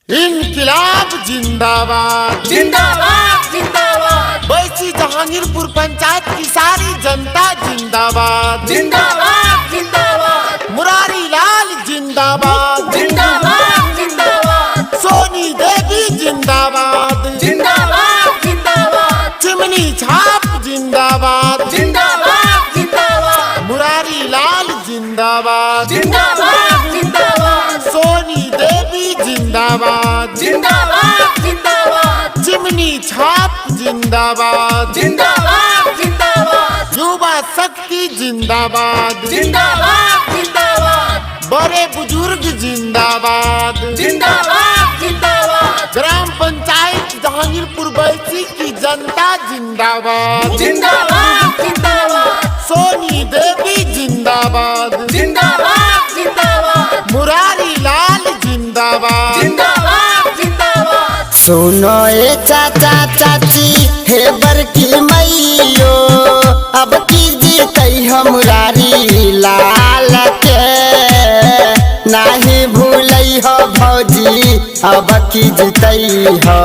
इनकलाब जिंदाबाद जिंदाबाद जिंदाबाद बैसी जहांगीरपुर पंचायत की सारी जनता जिंदाबाद जिंदाबाद जिंदाबाद मुरारी लाल जिंदाबाद जिंदाबाद जिंदाबाद सोनी देवी जिंदाबाद जिंदाबाद जिंदाबाद चिमनी छाप जिंदाबाद जिंदाबाद जिंदाबाद मुरारी लाल जिंदाबाद जिंदाबाद जिंदाबाद सोनी देवी जिंदाबाद जिंदाबाद जिंदाबाद चिमनी छाप जिंदाबाद जिंदाबाद जिंदाबाद युवा शक्ति जिंदाबाद जिंदाबाद जिंदाबाद बड़े बुजुर्ग जिंदाबाद जिंदाबाद जिंदाबाद ग्राम पंचायत जहांगीरपुर बैसी की जनता जिंदाबाद जिंदाबाद जिंदाबाद सोनी देवी जिंदाबाद जिंदाबाद जिंदाबाद मुरारी लाल जिंदाबाद जिंदाबाद जिंदाबाद सुनो ए चाचा चाची हे बरकी मैयो अब की जीते मुरारी लाल के नहीं भूलई हो भौजी अब की जीते हो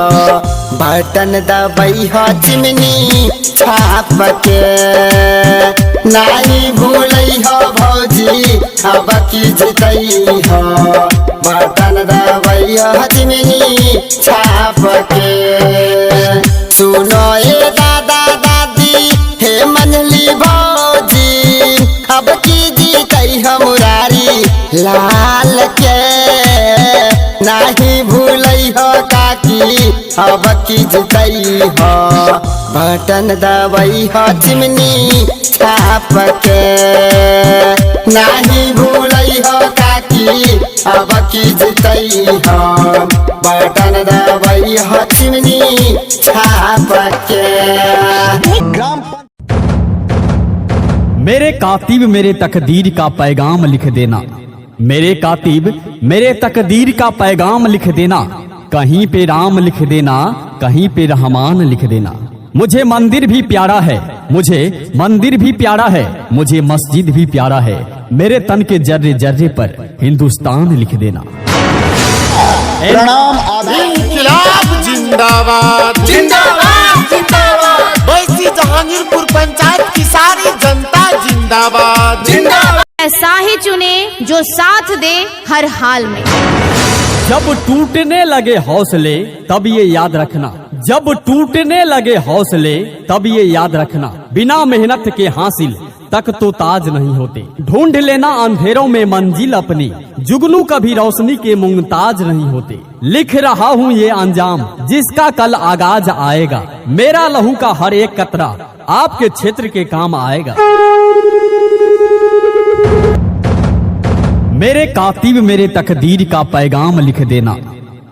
बटन दबई हो चिमनी छाप के नहीं भूलई हो भौजी अब की जीते हो बटन दबई हो चिमनी छाप के सुनो ए दादा दादी हे मनली भौजी अब की जीते मुरारी लाल के नहीं भूलई हो काकी अब की जीते हो बटन दबई हो चिमनी छाप के नहीं भूलई हो काकी अब की जीते हो बटन दबई हो चिमनी छाप के मेरे कातिब मेरे तकदीर का पैगाम लिख देना, मेरे कातिब मेरे तकदीर का पैगाम लिख देना, कहीं पे राम लिख देना, कहीं पे रहमान लिख देना। मुझे मंदिर भी प्यारा है, मुझे मंदिर भी प्यारा है, मुझे मस्जिद भी प्यारा है, मेरे तन के जर्रे जर्रे पर हिंदुस्तान लिख देना। इनकलाब जिंदाबाद जिंदाबाद जिंदाबाद बैसी जहांगीरपुर पंचायत की सारी जनता जिंदाबाद जिंदाबाद ऐसा ही चुने जो साथ दे हर हाल में। जब टूटने लगे हौसले तब ये याद रखना, जब टूटने लगे हौसले तब ये याद रखना, बिना मेहनत के हासिल तक तो ताज नहीं होते। ढूंढ लेना अंधेरों में मंजिल अपनी, जुगनू कभी रोशनी के मुमताज नहीं होते। लिख रहा हूँ ये अंजाम जिसका कल आगाज आएगा, मेरा लहू का हर एक कतरा आपके क्षेत्र के काम आएगा। मेरे कातिब मेरे तकदीर का पैगाम लिख देना,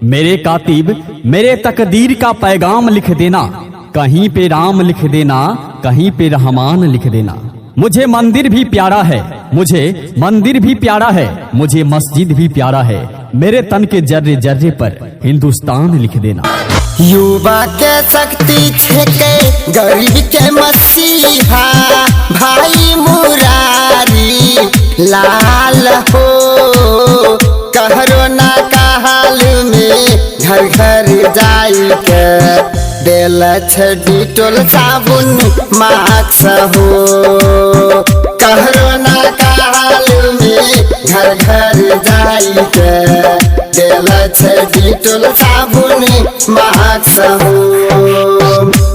मेरे कातिब मेरे तकदीर का पैगाम लिख देना, कहीं पे राम लिख देना, कहीं पे रहमान लिख देना। मुझे मंदिर भी प्यारा है, मुझे मंदिर भी प्यारा है, मुझे मस्जिद भी प्यारा है, मेरे तन के जर्रे जर्रे पर हिंदुस्तान लिख देना। युवा के शक्ति छेके गरीब के मसीहा भाई मुरारी लाल हो, कहरो ना का हाल में घर घर जाई के देल डिटोल साबुन मास्क हो, कहरो ना का हाल में घर घर जाई के देल डिटोल साबुन मास्क हो।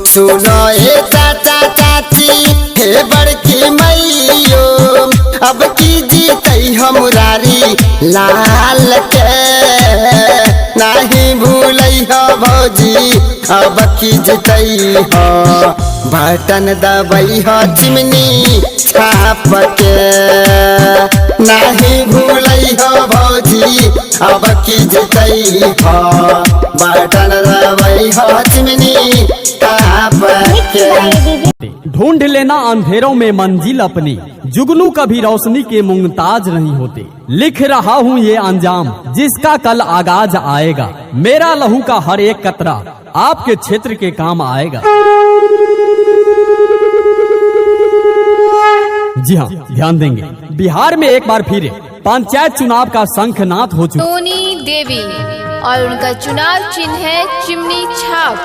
सुनो ए चाचा चाची हे बड़की मैयो अब की जीते मुरारी लाल के नहीं भूलई हो भौजी अब की जीते हो बटन दबई हो चिमनी छाप के नहीं भूलई हो भौजी अब की जीते हो बटन दबई हो चिमनी छाप के। ढूंढ लेना अंधेरों में मंजिल अपनी, जुगनू कभी रोशनी के मुमताज नहीं होते। लिख रहा हूँ ये अंजाम जिसका कल आगाज आएगा, मेरा लहू का हर एक कतरा आपके क्षेत्र के काम आएगा। जी हाँ, ध्यान देंगे। बिहार में एक बार फिर पंचायत चुनाव का शंखनाद हो चुका। सोनी देवी और उनका चुनाव चिन्ह है चिमनी छाप,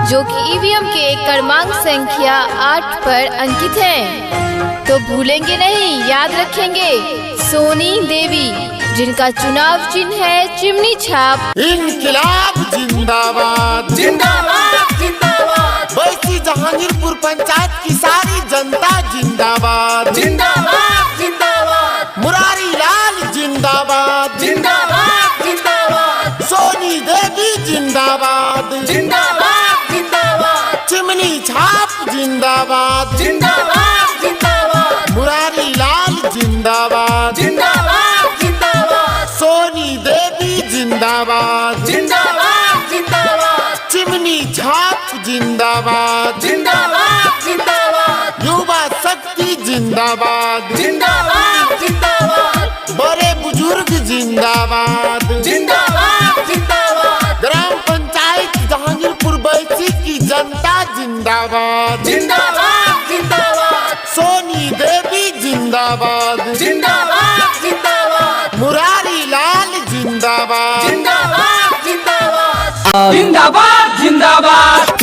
जो कि ईवीएम के क्रमांक संख्या 8 पर अंकित है। तो भूलेंगे नहीं, याद रखेंगे। सोनी देवी, जिनका चुनाव चिन्ह है चिमनी छाप। इनकलाब जिंदाबाद जिंदाबाद जिंदाबाद वैसी जहांगीरपुर पंचायत की सारी जनता जिंदाबाद जिंदाबाद जिंदाबाद मुरारी लाल जिंदाबाद जिंदाबाद जिंदाबाद सोनी देवी जिंदाबाद जिंदाबाद जिंदाबाद चिमनी छाप जिंदाबाद जिंदाबाद जिंदाबाद मुरारी लाल जिंदाबाद जिंदाबाद जिंदाबाद सोनी देवी जिंदाबाद जिंदाबाद जिंदाबाद चिमनी छाप जिंदाबाद जिंदाबाद जिंदाबाद युवा शक्ति जिंदाबाद जिंदाबाद जिंदाबाद बड़े बुजुर्ग जिंदाबाद जिंदाबाद जिंदाबाद ग्राम पंचायत जहांगीरपुर बैसी की जनता जिंदाबाद जिंदाबाद जिंदाबाद सोनी देवी जिंदाबाद जिंदाबाद जिंदाबाद मुरारी लाल जिंदाबाद जिंदाबाद जिंदाबाद जिंदाबाद जिंदाबाद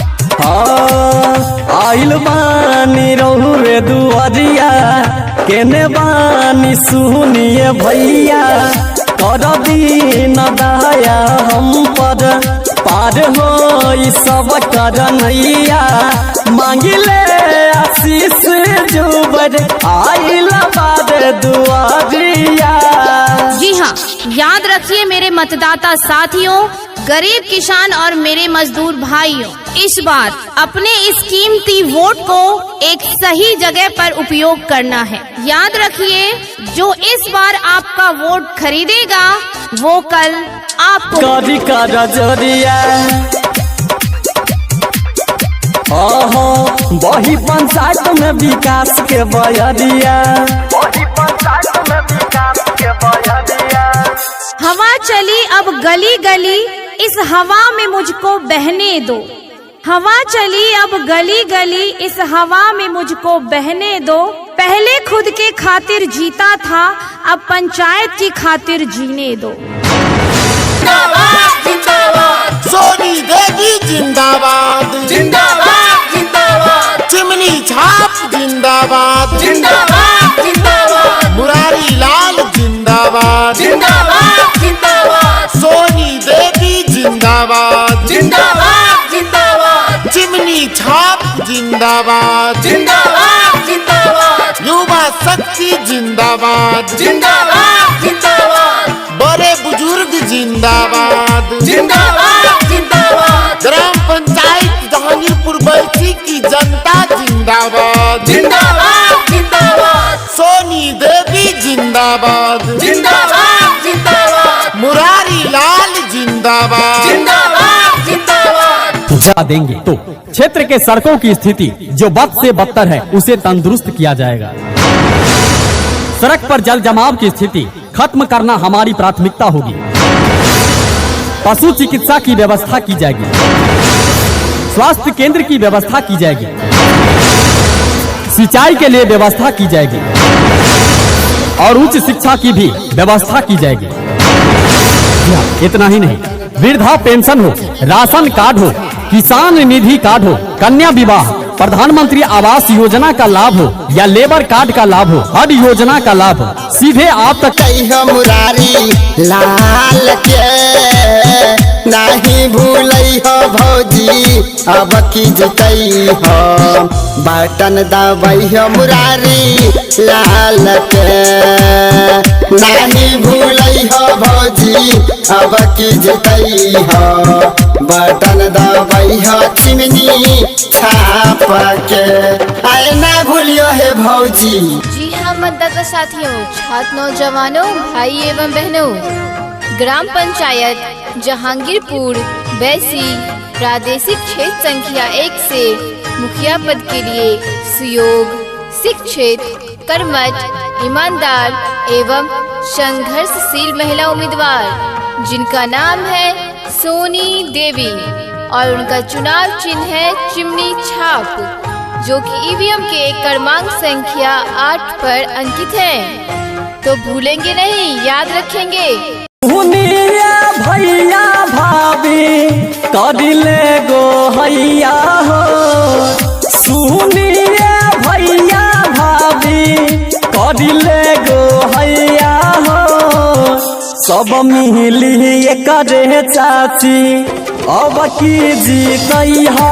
आइल बानी रहुए दुआरिया, केने बानी सुनिए भैया, कर दीन दया हम पर, पार हो सब कर नैया, मांगिले आशीष जुबर, आइल बाद दुआरिया। जी हाँ, याद रखिए मेरे मतदाता साथियों, गरीब किसान और मेरे मजदूर भाइयों, इस बार अपने इस कीमती वोट को एक सही जगह पर उपयोग करना है। याद रखिए, जो इस बार आपका वोट खरीदेगा वो कल आपको कभी कर जोरिया वही पंचायत में विकास के बयरिया, हवा चली अब गली गली, इस हवा में मुझको बहने दो। हवा चली अब गली गली, इस हवा में मुझको बहने दो। पहले खुद के खातिर जीता था, अब पंचायत की खातिर जीने दो। जिंदाबाद जिंदाबाद सोनी देवी जिंदाबाद जिंदाबाद जिंदाबाद चिमनी छाप जिंदाबाद जिंदाबाद जिंदाबाद मुरारी लाल जिंदाबाद जिंदाबाद जिंदाबाद सोनी देवी जिंदाबाद जिंदाबाद जिंदाबाद चिमनी छाप जिंदाबाद जिंदाबाद जिंदाबाद युवा शक्ति जिंदाबाद जिंदाबाद जिंदाबाद बड़े बुजुर्ग जिंदाबाद जिंदाबाद जिंदाबाद ग्राम पंचायत जहांगीरपुर बैसी की जनता जिंदाबाद जिंदाबाद जिंदाबाद सोनी देवी जिंदाबाद जिंदाबाद जिंदाबाद मुरारी लाल जिंदाबाद जिंदाबाद जिंदाबाद जा देंगे तो क्षेत्र के सड़कों की स्थिति जो बद से बदतर है उसे तंदुरुस्त किया जाएगा। सड़क पर जल जमाव की स्थिति खत्म करना हमारी प्राथमिकता होगी। पशु चिकित्सा की व्यवस्था की जाएगी, स्वास्थ्य केंद्र की व्यवस्था की जाएगी, सिंचाई के लिए व्यवस्था की जाएगी और उच्च शिक्षा की भी व्यवस्था की जाएगी। इतना ही नहीं, वृद्धा पेंशन हो, राशन कार्ड हो, किसान निधि कार्ड हो, कन्या विवाह, प्रधानमंत्री आवास योजना का लाभ हो या लेबर कार्ड का लाभ हो, हर योजना का लाभ हो सीधे आप तक। कहियो मुरारी लाल के नहीं भूलई हो भौजी, अब की जितई हो बटन दबई हो मुरारी लाल के, नहीं भूलई हो भौजी, अब की जितई हो बटन दबई हो चिमनी छाप के, आए ना भूलियो है भौजी। जी हाँ मतदाता साथियों, छात्र नौजवानों, भाई एवं बहनों, ग्राम पंचायत जहांगीरपुर बैसी प्रादेशिक क्षेत्र संख्या 1 से मुखिया पद के लिए सुयोग, शिक्षित, कर्मठ, ईमानदार एवं संघर्षशील महिला उम्मीदवार जिनका नाम है सोनी देवी और उनका चुनाव चिन्ह है चिमनी छाप, जो कि ईवीएम के क्रमांक संख्या 8 पर अंकित है। तो भूलेंगे नहीं, याद रखेंगे। भैया भाभी करिले गो हैया हो, सुनिए भैया भाभी करिले गो हैया हो, सब मिली करे चाची अब की जीतई हो,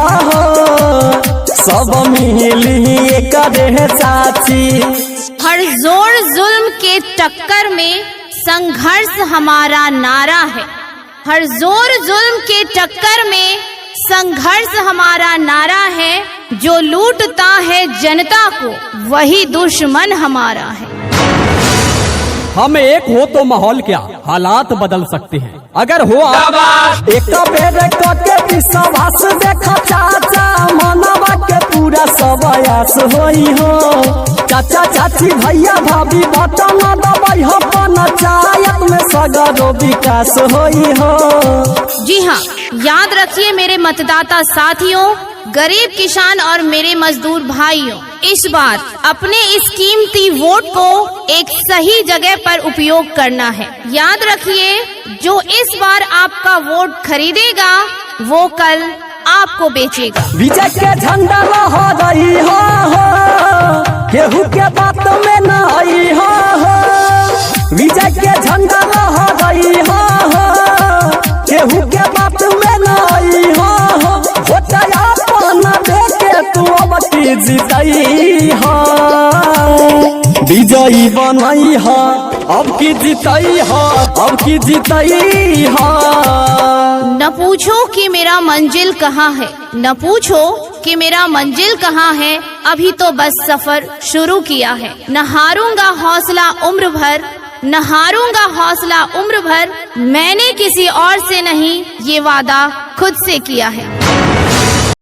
सब मिली करे चाची। हर जोर जुल्म के टक्कर में संघर्ष हमारा नारा है, हर जोर जुल्म के टक्कर में संघर्ष हमारा नारा है, जो लूटता है जनता को वही दुश्मन हमारा है। हम एक हो तो माहौल क्या हालात बदल सकते हैं, अगर हो आप एक बेर के विश्वास देखा चाचा मनवा के पूरा सवायास होई हो, चाचा चाची भैया भाभी बटन दबाई हो, पंचायत में सगरो विकास होई हो। जी हाँ, याद रखिए मेरे मतदाता साथियों, गरीब किसान और मेरे मजदूर भाइयों, इस बार अपने इस कीमती वोट को एक सही जगह पर उपयोग करना है। याद रखिए, जो इस बार आपका वोट खरीदेगा वो कल आपको बेचेगा। विजय के झंडा लहरा रही हो, केहू के बात में न आई हो, विजय के झंडा लहरा रही हो, केहू के बात में न आई हो, होता अपना देके तू अब की जीतई हो, विजयी बनई हो, अब की जीतई हो, अब की जीतई हो। न पूछो कि मेरा मंजिल कहाँ है, न पूछो कि मेरा मंजिल कहाँ है, अभी तो बस सफर शुरू किया है। न हारूंगा हौसला उम्र भर, न हारूंगा हौसला उम्र भर, मैंने किसी और से नहीं ये वादा खुद से किया है।